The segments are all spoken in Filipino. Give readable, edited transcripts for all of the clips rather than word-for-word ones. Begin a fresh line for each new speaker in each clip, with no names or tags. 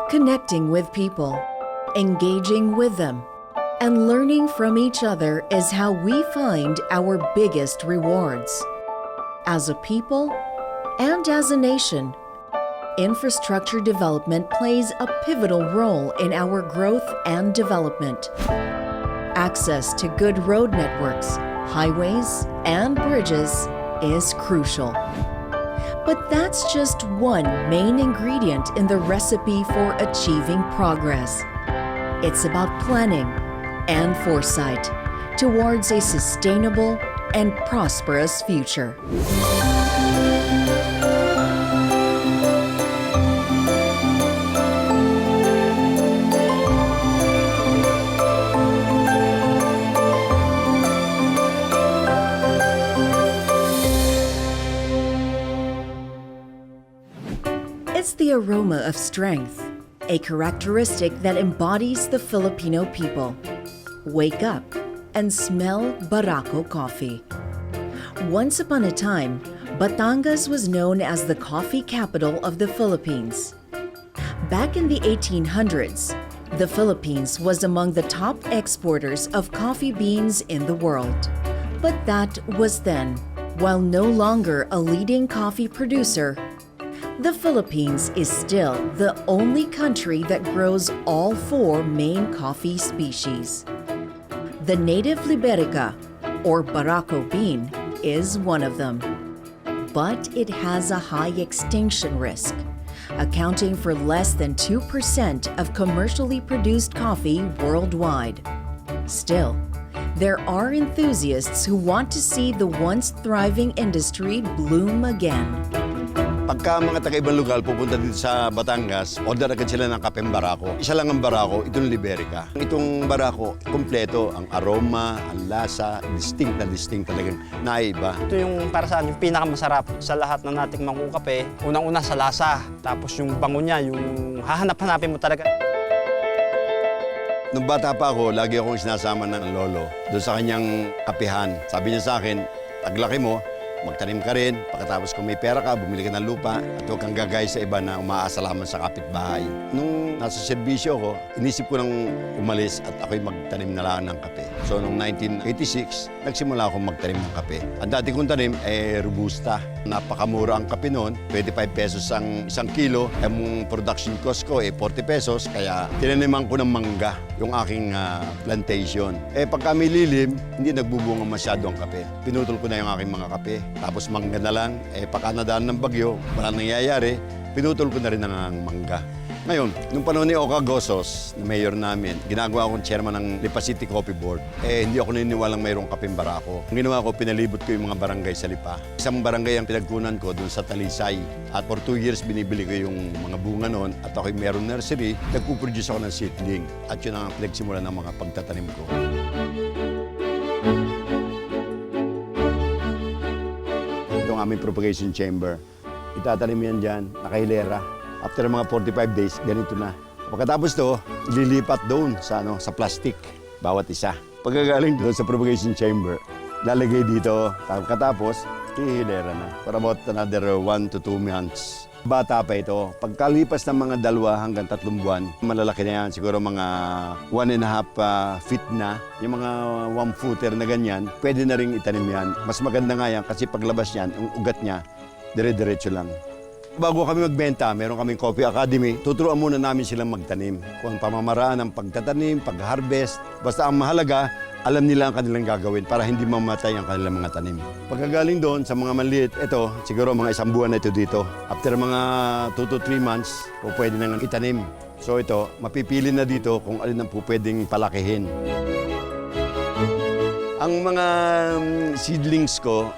Connecting with people, engaging with them, and learning from each other is how we find our biggest rewards. As a people and as a nation, infrastructure development plays a pivotal role in our growth and development. Access to good road networks, highways, and bridges is crucial. But that's just one main ingredient in the recipe for achieving progress. It's about planning and foresight towards a sustainable and prosperous future. It's the aroma of strength, a characteristic that embodies the Filipino people. Wake up and smell Barako coffee. Once upon a time, Batangas was known as the coffee capital of the Philippines. Back in the 1800s, the Philippines was among the top exporters of coffee beans in the world. But that was then. While no longer a leading coffee producer, the Philippines is still the only country that grows all four main coffee species. The native Liberica, or Barako bean, is one of them. But it has a high extinction risk, accounting for less than 2% of commercially produced coffee worldwide. Still, there are enthusiasts who want to see the once thriving industry bloom again.
Pagka mga taga-ibang lugar pupunta dito sa Batangas, order agad sila ng Kapeng Barako. Isa lang ang Barako, itong Liberica. Itong Barako, kompleto ang aroma, ang lasa, distinct talagang naiba.
Ito yung para saan yung pinakamasarap sa lahat ng nating mangkukape. Unang-una sa lasa, tapos yung bango niya, yung hahanap-hanapin mo talaga.
Nung bata pa ako, lagi akong sinasama ng lolo doon sa kanyang kapihan. Sabi niya sa akin, paglaki mo, magtanim ka rin, pagkatapos kung may pera ka, bumili ka ng lupa at huwag kang gagaya sa iba na umaasa lamang sa kapitbahay. Nung nasa serbisyo ko, inisip ko nang umalis at ako'y magtanim na lang ng kape. So noong 1986, nagsimula akong magtanim ng kape. Ang dati kong tanim ay robusta. Napakamura ang kape noon, 25 pesos ang isang kilo. Ang production cost ko ay 40 pesos, kaya tinaniman ko ng mangga yung aking plantation. Pagka may lilim, hindi nagbubunga masyado ang kape. Pinutol ko na yung aking mga kape. Tapos mangga na lang, pagka nadaan ng bagyo, wala nangyayari, pinutol ko na rin ang mangga. Ngayon, nung panahon ni Oka Gosos, na mayor namin, ginagawa akong chairman ng Lipa City Coffee Board. Hindi ako naniniwalang mayroong Kapeng Barako. Ang ginawa ko, pinalibot ko yung mga barangay sa Lipa. Isang barangay ang pinagkunan ko doon sa Talisay. At for 2 years, binibili ko yung mga bunga noon. At ako'y mayroong nursery, nagpuproduce ako ng seedling. At yun ang pinagsimula ng mga pagtatanim ko. Ito ang aming propagation chamber. Itatanim yan dyan, nakahilera. After mga 45 days, ganito na. Pagkatapos to, lilipat doon sa plastic, bawat isa. Pagkagaling doon sa propagation chamber, lalagay dito. Pagkatapos, hihilera na. For about another 1 to 2 months. Bata pa ito. Pagkalipas ng mga 2 hanggang 3 buwan, malalaki na yan. Siguro mga 1.5 feet na. Yung mga 1-footer na ganyan, pwede na rin itanim yan. Mas maganda nga yan kasi paglabas yan, yung ugat niya, dire-diretso lang. Bago kami magbenta, meron kaming Coffee Academy. Tuturuan muna namin silang magtanim. Kung ang pamamaraan ng pagtatanim, pag-harvest. Basta ang mahalaga, alam nila ang kanilang gagawin para hindi mamatay ang kanilang mga tanim. Pagkagaling doon sa mga maliit, ito, siguro mga 1 buwan na ito dito. After mga 2 to 3 months, pwede nang itanim. So ito, mapipili na dito kung alin ang pwedeng palakihin. Ang mga seedlings ko,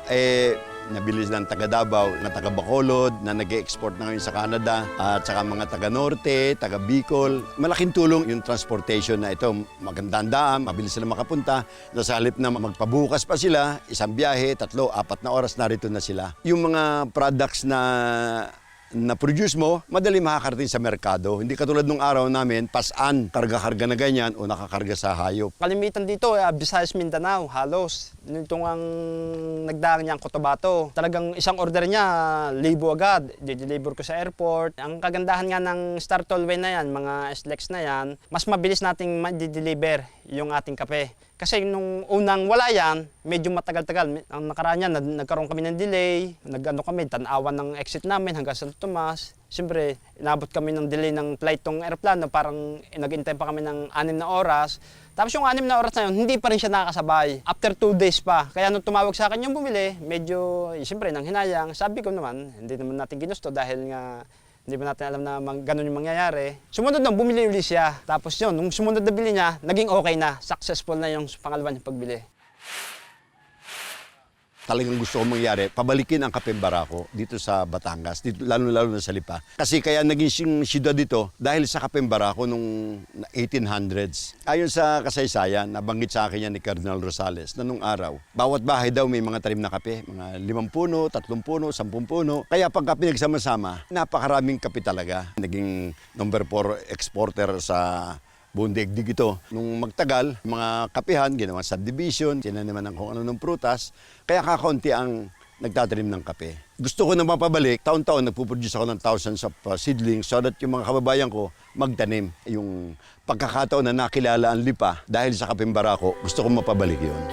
nabilis ng taga Davao, na taga Bacolod, na nag-export na ngayon sa Canada, at saka mga taga Norte, taga Bicol. Malaking tulong yung transportation na ito. Magandang daan, mabilis sila makapunta. Sa halip na magpabukas pa sila, isang biyahe, 3-4 na oras narito na sila. Yung mga products na na-produce mo, madali makakarating sa merkado. Hindi katulad nung araw namin, pasan, karga-karga na ganyan o nakakarga sa hayop.
Kalimitan dito, Visayas, Mindanao, halos. Nitong ang nagdaang niyang Cotabato. Talagang isang order niya, libo agad. I-deliver ko sa airport. Ang kagandahan nga ng Star Tollway na yan, mga SLEX na yan, mas mabilis nating ma-deliver yung ating kape. Kasi nung unang wala yan, medyo matagal-tagal. Ang nakaraan yan, nagkaroon kami ng delay. Nag-ano kami, tanawan ng exit namin hanggang Santo Tomas. Siyempre, inabot kami ng delay ng flight tong aeroplano. Parang nag-intay pa kami ng 6 na oras. Tapos yung 6 na oras na yun, hindi pa rin siya nakakasabay. After 2 days pa. Kaya nung tumawag sa akin yung bumili, medyo, siyempre, nang hinayang. Sabi ko naman, hindi naman natin ginusto dahil nga hindi ba natin alam na ganun yung mangyayari. Sumunod nung bumili ulit siya. Tapos yun, nung sumunod na bili niya, naging okay na. Successful na yung pangalawa niyang pagbili.
Talagang gusto kong mangyari, pabalikin ang Kapeng Barako dito sa Batangas, dito, lalo-lalo na sa Lipa. Kasi kaya naging siyudad dito dahil sa Kapeng Barako nung 1800s. Ayon sa kasaysayan, nabanggit sa akin yan ni Cardinal Rosales na nung araw, bawat bahay daw may mga talim na kape, mga 5 puno, 3 puno, 10 puno. Kaya pagka pinagsama-sama, napakaraming kape talaga. Naging number 4 exporter sa buong daigdig ito. Nung magtagal, mga kapihan, ginawa subdivision, sinaniman ng kung ano ng prutas, kaya kakaunti ang nagtatanim ng kape. Gusto ko na mapabalik, taon-taon nagpuproduce ako ng thousands of seedlings so that yung mga kababayan ko magtanim. Yung pagkakataon na nakilala ang Lipa dahil sa Kapeng Barako, gusto ko mapabalik yun.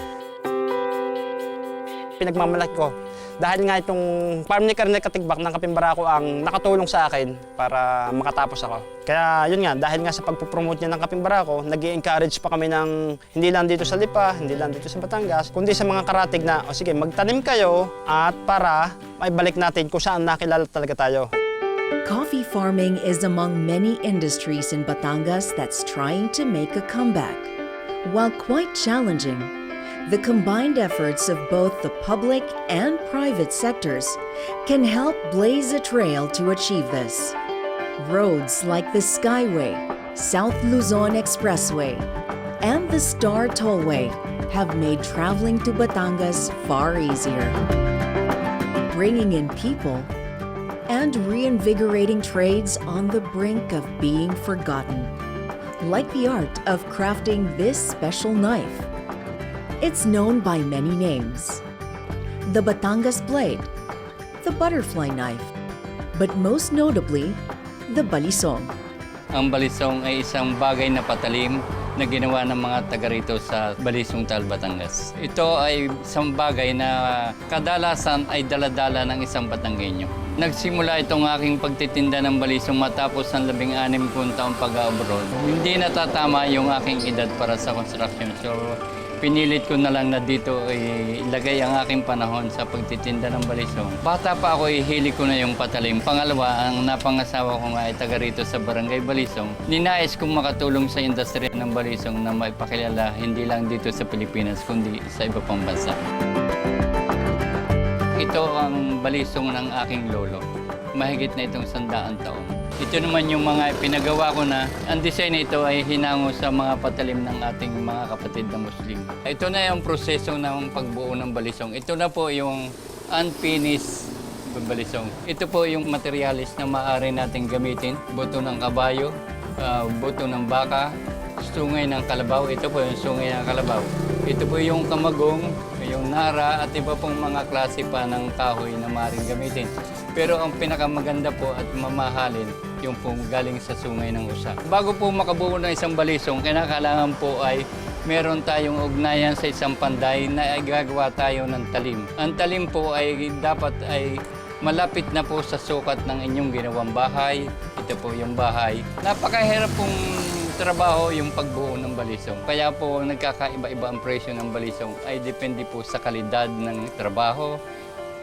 Pinagmamalaki ko. Dahil nga itong farm ni Colonel Katigbak ng Kapeng Barako ang nakatulong sa akin para makatapos ako. Kaya yun nga, dahil nga sa pagpupromote niya ng Kapeng Barako, nag-i-encourage pa kami ng hindi lang dito sa Lipa, hindi lang dito sa Batangas, kundi sa mga karatig na, o sige, magtanim kayo at para maibalik natin kung saan nakilala talaga tayo.
Coffee farming is among many industries in Batangas that's trying to make a comeback. While quite challenging, the combined efforts of both the public and private sectors can help blaze a trail to achieve this. Roads like the Skyway, South Luzon Expressway, and the Star Tollway have made traveling to Batangas far easier, bringing in people and reinvigorating trades on the brink of being forgotten, like the art of crafting this special knife. It's known by many names: the Batangas blade, the butterfly knife, but most notably, the Balisong.
Ang Balisong ay isang bagay na patalim na ginawa ng mga taga rito sa Balisong, Batangas. Ito ay isang bagay na kadalasan ay daladala ng isang Batanggenyo. Nagsimula itong aking pagtitinda ng Balisong matapos ang 16 taong pag-abroad. Hindi natatama yung aking edad para sa construction. So, pinilit ko na lang na dito ilagay ang aking panahon sa pagtitinda ng Balisong. Bata pa ako, ihili ko na yung patalim. Pangalawa, ang napangasawa ko nga ay taga rito sa Barangay Balisong. Ninais kong makatulong sa industriya ng Balisong na maipakilala hindi lang dito sa Pilipinas, kundi sa iba pang bansa. Ito ang Balisong ng aking lolo. Mahigit na itong 100 taon. Ito naman yung mga pinagawa ko na. Ang design nito ay hinango sa mga patalim ng ating mga kapatid na Muslim. Ito na yung proseso ng pagbuo ng Balisong. Ito na po yung unfinished Balisong. Ito po yung materialis na maaari natin gamitin. Buto ng kabayo, buto ng baka, sungay ng kalabaw. Ito po yung sungay ng kalabaw. Ito po yung kamagong, yung nara at iba pong mga klase pa ng kahoy na maaaring gamitin. Pero ang pinakamaganda po at mamahalin, yung pong galing sa sungay ng usa. Bago po makabuo ng isang Balisong, kinakailangan po ay meron tayong ugnayan sa isang panday na gagawa tayo ng talim. Ang talim po ay dapat ay malapit na po sa sukat ng inyong ginawang bahay. Ito po yung bahay. Napakahirap pong trabaho yung pagbuo ng Balisong. Kaya po nagkakaiba-iba ang presyo ng Balisong ay depende po sa kalidad ng trabaho,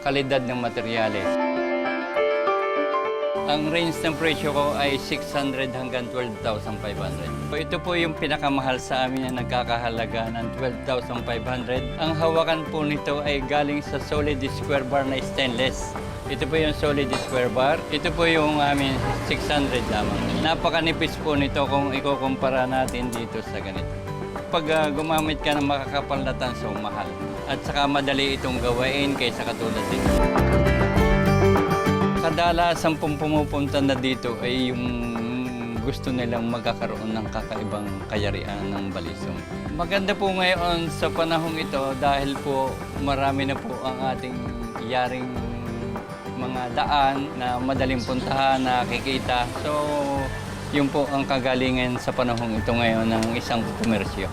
kalidad ng materyales. Ang range ng presyo ko ay 600 hanggang 12,500. Ito po yung pinakamahal sa amin na nagkakahalaga ng 12,500. Ang hawakan po nito ay galing sa solid square bar na stainless. Ito po yung solid square bar. Ito po yung amin 600 lamang. Napakanipis po nito kung ikukumpara natin dito sa ganito. Pag gumamit ka ng makakapal na tanso, mahal. At saka madali itong gawain kaysa katulad dito. kadalasan pong pumupunta na dito ay yung gusto nilang magkakaroon ng kakaibang kayarian ng Balisong. Maganda po ngayon sa panahong ito dahil po marami na po ang ating yaring mga daan na madaling puntahan, nakikita. So, yun po ang kagalingan sa panahong ito ngayon ng isang komersyo.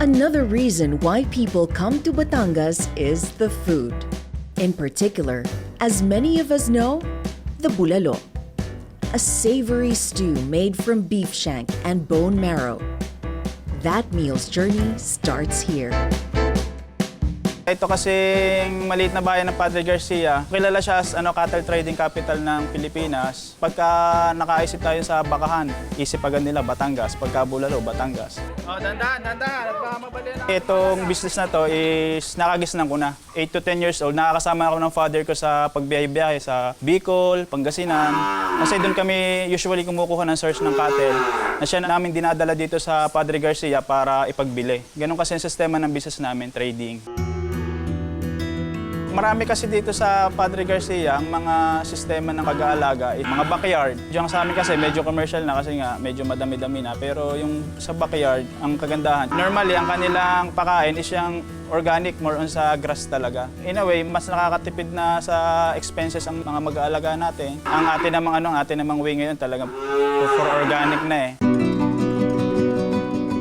Another reason why people come to Batangas is the food. In particular, as many of us know, the bulalo, a savory stew made from beef shank and bone marrow. That meal's journey starts here.
Ito kasing maliit na bayan ng Padre Garcia, kilala siya as cattle trading capital ng Pilipinas. Pagka nakaisip tayo sa bakahan, isip agad nila Batangas. Pagka Bulalo, Batangas. Dandan, nagmamadali na. Itong business na to is nakagisnan ko na. 8 to 10 years old, nakakasama ako ng father ko sa pagbiyahe-biyahe sa Bicol, Pangasinan. Kasi doon kami usually kumukuha ng source ng cattle na siya namin dinadala dito sa Padre Garcia para ipagbili. Ganun kasi ang sistema ng business namin, trading. Marami kasi dito sa Padre Garcia ang mga sistema ng pag-aalaga, mga backyard. Diyan sa amin kasi medyo commercial na kasi nga medyo madami-dami na. Pero yung sa backyard, ang kagandahan, normally ang kanilang pakain is yung organic, more on sa grass talaga. In a way, mas nakakatipid na sa expenses ang mga mag-aalaga natin. Ang atin namang way ngayon talaga for organic na eh.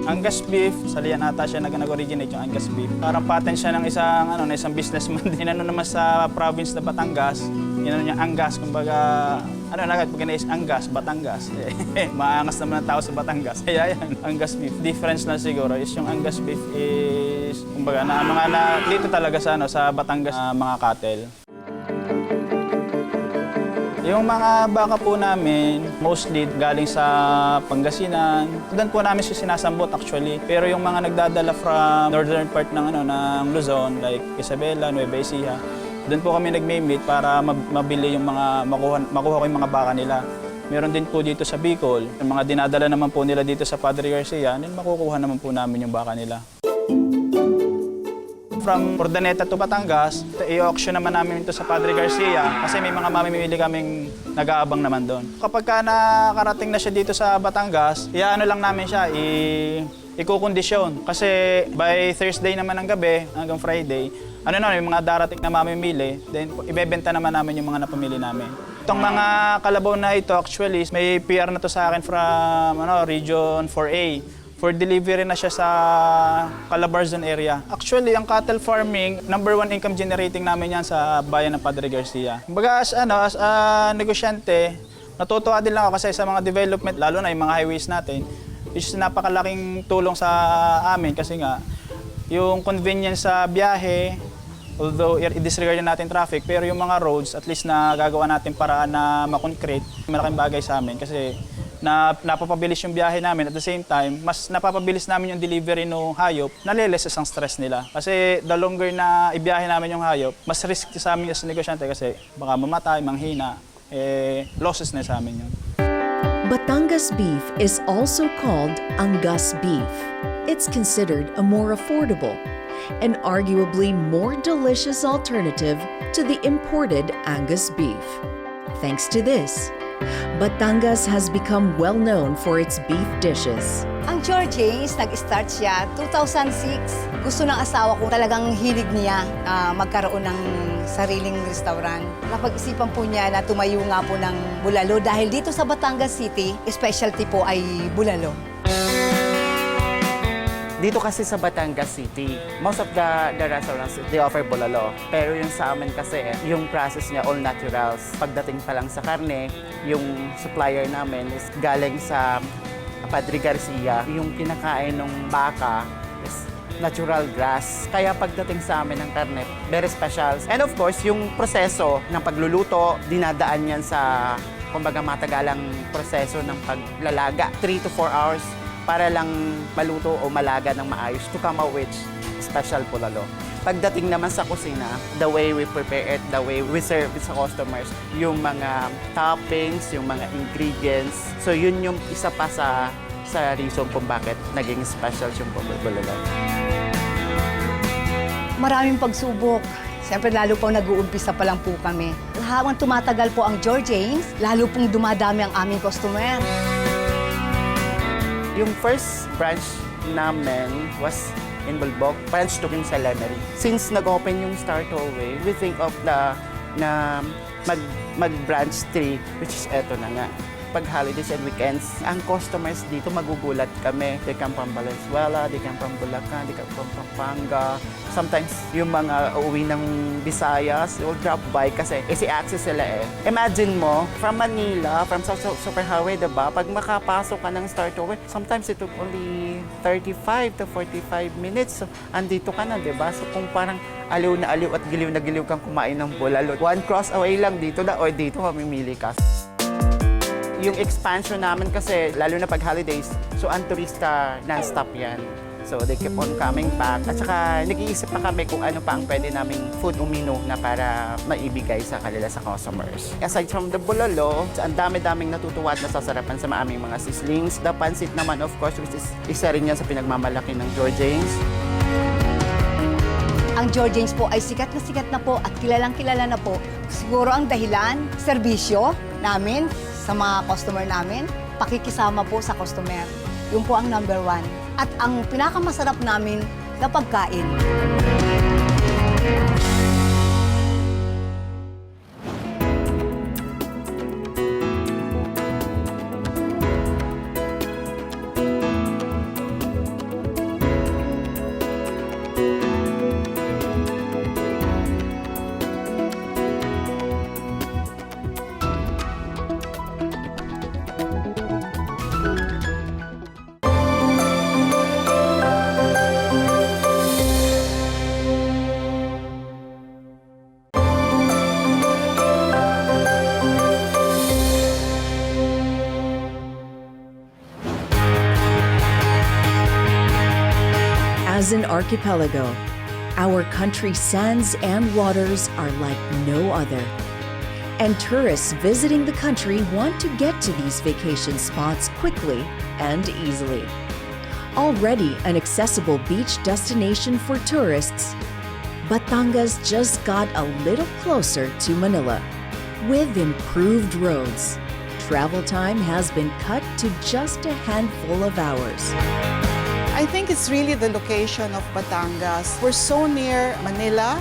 Angus beef, salian ata siya nag-originate yung Angus beef. Parang patent siya ng isang businessman din. Naman sa province na Batangas, niya Angas, kumbaga, pag is Angas, Batangas. Maangas naman ang tao sa Batangas. Kaya yan, Angus beef. Difference lang siguro is yung Angus beef is, kumbaga, dito talaga sa Batangas, mga cattle. Yung mga baka po namin, mostly galing sa Pangasinan. Doon po namin siya sinasambot actually. Pero yung mga nagdadala from northern part ng Luzon, like Isabela, Nueva Ecija, doon po kami nagme-meet para mabili yung mga makuha ko yung mga baka nila. Meron din po dito sa Bicol. Yung mga dinadala naman po nila dito sa Padre Garcia, makukuha naman po namin yung baka nila. From Ordaneta to Batangas, i-auction naman namin ito sa Padre Garcia kasi may mga mamimili kaming nag-aabang naman doon. Kapag ka nakarating na siya dito sa Batangas, lang namin siya, ikukondisyon. Kasi by Thursday naman ng gabi hanggang Friday, may mga darating na mamimili, then ibebenta naman namin yung mga napamili namin. Itong mga kalabaw na ito, actually, may PR na to sa akin from Region 4A. For delivery na siya sa Calabarzon area. Actually, ang cattle farming, #1 income generating namin yan sa bayan ng Padre Garcia. Kumbaga as negosyante, natutuwa din lang ako kasi sa mga development, lalo na yung mga highways natin, which is napakalaking tulong sa amin kasi nga, yung convenience sa biyahe, although i-disregard natin traffic, pero yung mga roads, at least na gagawa natin para na makoncrete, malaking bagay sa amin kasi napapabilis yung biyahe namin. At the same time, mas napapabilis namin yung delivery ng hayop, naliles ang stress nila. Kasi the longer na ibiyahe namin yung hayop, mas risky sa amin as negosyante kasi baka mamatay, manghina, losses na sa amin yun.
Batangas beef is also called Angus beef. It's considered a more affordable and arguably more delicious alternative to the imported Angus beef. Thanks to this, Batangas has become well known for its beef dishes.
Ang Georgie's, nag-start siya 2006. Gusto ng asawa ko, talagang hilig niya magkaroon ng sariling restaurant. Napag-isipan po niya na tumayo nga po ng bulalo dahil dito sa Batangas City, specialty po ay bulalo.
Dito kasi sa Batangas City, most of the restaurants, they offer bulalo. Pero yung sa amin kasi, yung process niya all naturals. Pagdating pa lang sa karne, yung supplier namin is galing sa Padre Garcia. Yung kinakain ng baka is natural grass. Kaya pagdating sa amin ng karne, very special. And of course, yung proseso ng pagluluto, dinadaan yan sa kumbaga matagalang proseso ng paglalaga. 3 to 4 hours para lang maluto o malaga ng maayos to come out with special bulalo. Pagdating naman sa kusina, the way we prepare it, the way we serve it sa customers, yung mga toppings, yung mga ingredients. So yun yung isa pa sa reason kung bakit naging special yung bulalo.
Maraming pagsubok. Siyempre, lalo pong nag-uumpisa pa lang po kami. Habang tumatagal po ang Georgians, lalo pong dumadami ang aming customer.
Yung first branch namin was in Bulbok, branch to King Salemeri. Since nag-open yung Star Tollway, we think of na mag-branch 3, which is eto na nga. Pag holidays and weekends, ang customers dito magugulat kami. They come from Valenzuela, they come from Bulacan, they come from Pampanga. Sometimes yung mga uuwi ng Visayas will drop by kasi easy access sila eh. Imagine mo, from Manila, from Superhighway, diba? Pag makapasok ka ng Star Tower, sometimes it took only 35 to 45 minutes. So, andito ka na, diba? So kung parang aliw na aliw at giliw na giliw kang kumain ng bulalo, one cross away lang dito na o dito mamimili ka. Yung expansion namin kasi, lalo na pag holidays, so ang turista non-stop yan. So they keep on coming back. At saka nag-iisip pa kami kung ano pa ang pwede naming food o menu na para maibigay sa kanila sa customers. Aside from the bulalo, ang dami-daming natutuwa at nasasarapan sa aming mga sislings. The pancit naman, of course, which is isa rin yan sa pinagmamalaki ng Georgians.
Ang Georgians po ay sikat na po at kilalang-kilala na po. Siguro ang dahilan, serbisyo namin sa mga customer namin, pakikisama po sa customer. Yun po ang number 1. At ang pinakamasarap namin na pagkain.
As an archipelago, our country's sands and waters are like no other. And tourists visiting the country want to get to these vacation spots quickly and easily. Already an accessible beach destination for tourists, Batangas just got a little closer to Manila. With improved roads, travel time has been cut to just a handful of hours.
I think it's really the location of Batangas. We're so near Manila,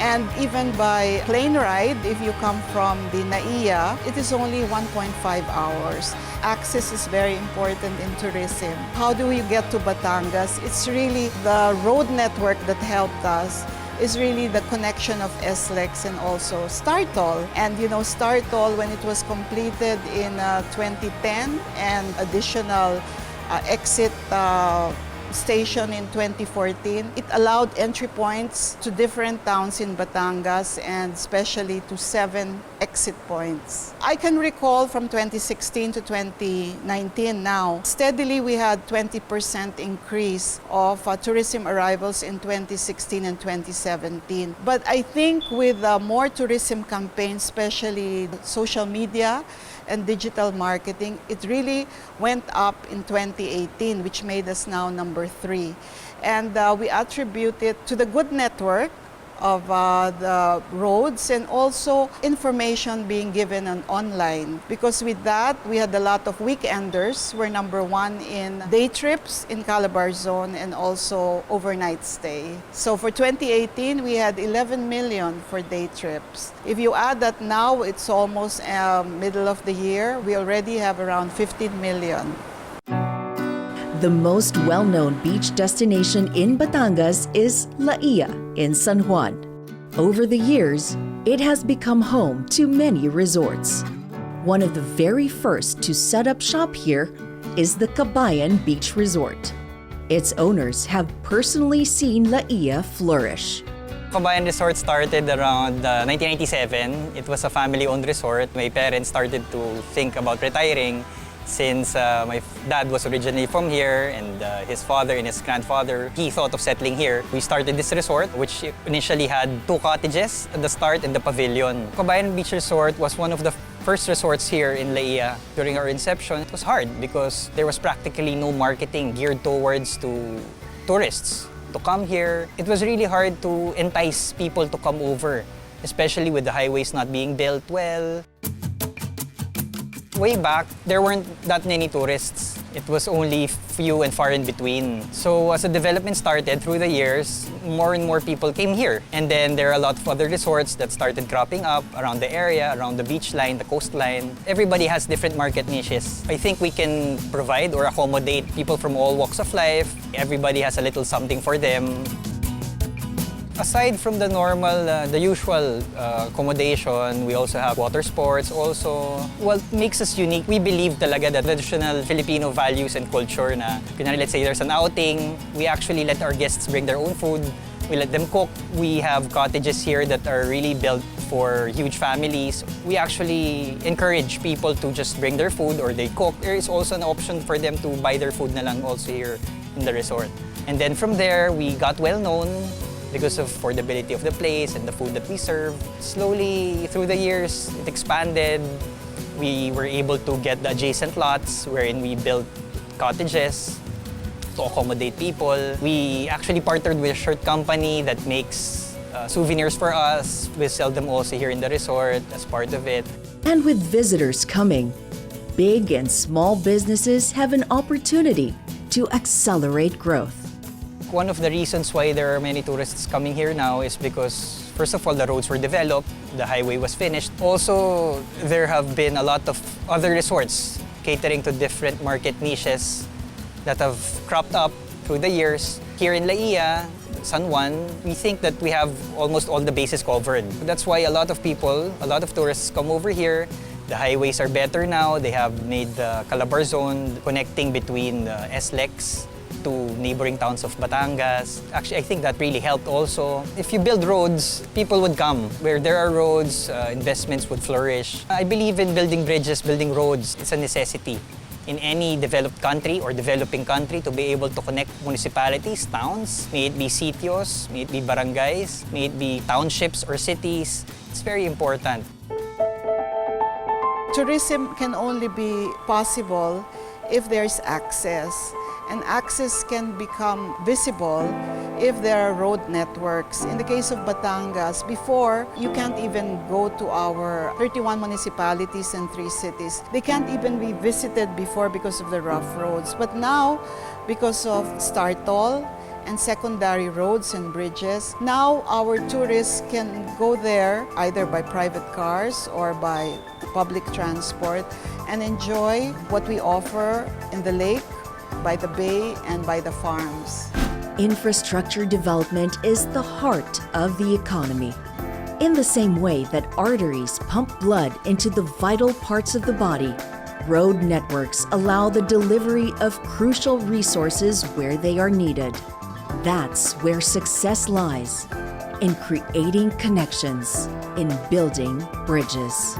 and even by plane ride, if you come from the NAIA, it is only 1.5 hours. Access is very important in tourism. How do we get to Batangas? It's really the road network that helped us. Is really the connection of SLEX and also StarToll. And you know, StarToll, when it was completed in 2010 and additional exit station in 2014. It allowed entry points to different towns in Batangas and especially to 7 exit points. I can recall from 2016 to 2019 now, steadily we had 20% increase of tourism arrivals in 2016 and 2017. But I think with more tourism campaigns, especially social media, and digital marketing, it really went up in 2018, which made us now number 3. And we attribute it to the good network of the roads and also information being given on online. Because with that, we had a lot of weekenders. We're number 1 in day trips in Calabar Zone and also overnight stay. So for 2018, we had 11 million for day trips. If you add that now, it's almost middle of the year, we already have around 15 million.
The most well-known beach destination in Batangas is La Ia in San Juan. Over the years, it has become home to many resorts. One of the very first to set up shop here is the Kabayan Beach Resort. Its owners have personally seen La Ia flourish.
Kabayan Resort started around 1997. It was a family-owned resort. My parents started to think about retiring since my dad was originally from here and his father and his grandfather, he thought of settling here. We started this resort, which initially had 2 cottages at the start and the pavilion. Kabayan Beach Resort was one of the first resorts here in La Ia. During our inception, it was hard because there was practically no marketing geared towards to tourists to come here. It was really hard to entice people to come over, especially with the highways not being built well. Way back, there weren't that many tourists. It was only few and far in between. So as the development started through the years, more and more people came here. And then there are a lot of other resorts that started cropping up around the area, around the beach line, the coastline. Everybody has different market niches. I think we can provide or accommodate people from all walks of life. Everybody has a little something for them. Aside from the normal, the usual accommodation, we also have water sports also. What makes us unique, we believe talaga that traditional Filipino values and culture na, let's say there's an outing, we actually let our guests bring their own food. We let them cook. We have cottages here that are really built for huge families. We actually encourage people to just bring their food or they cook. There is also an option for them to buy their food na lang also here in the resort. And then from there, we got well known because of affordability of the place and the food that we serve. Slowly, through the years, it expanded. We were able to get the adjacent lots wherein we built cottages to accommodate people. We actually partnered with a shirt company that makes souvenirs for us. We sell them also here in the resort as part of it.
And with visitors coming, big and small businesses have an opportunity to accelerate growth.
One of the reasons why there are many tourists coming here now is because, first of all, the roads were developed, the highway was finished. Also, there have been a lot of other resorts catering to different market niches that have cropped up through the years. Here in La Ia, San Juan, we think that we have almost all the bases covered. That's why a lot of people, a lot of tourists come over here. The highways are better now. They have made the Calabar zone connecting between the SLEX to neighboring towns of Batangas. Actually, I think that really helped also. If you build roads, people would come. Where there are roads, investments would flourish. I believe in building bridges, building roads. It's a necessity in any developed country or developing country to be able to connect municipalities, towns, may it be sitios, may it be barangays, may it be townships or cities. It's very important.
Tourism can only be possible if there's access. And access can become visible if there are road networks. In the case of Batangas, before, you can't even go to our 31 municipalities and 3 cities. They can't even be visited before because of the rough roads. But now, because of Startol and secondary roads and bridges, now our tourists can go there either by private cars or by public transport and enjoy what we offer in the lake, by the bay, and by the farms.
Infrastructure development is the heart of the economy. In the same way that arteries pump blood into the vital parts of the body, road networks allow the delivery of crucial resources where they are needed. That's where success lies, in creating connections, in building bridges.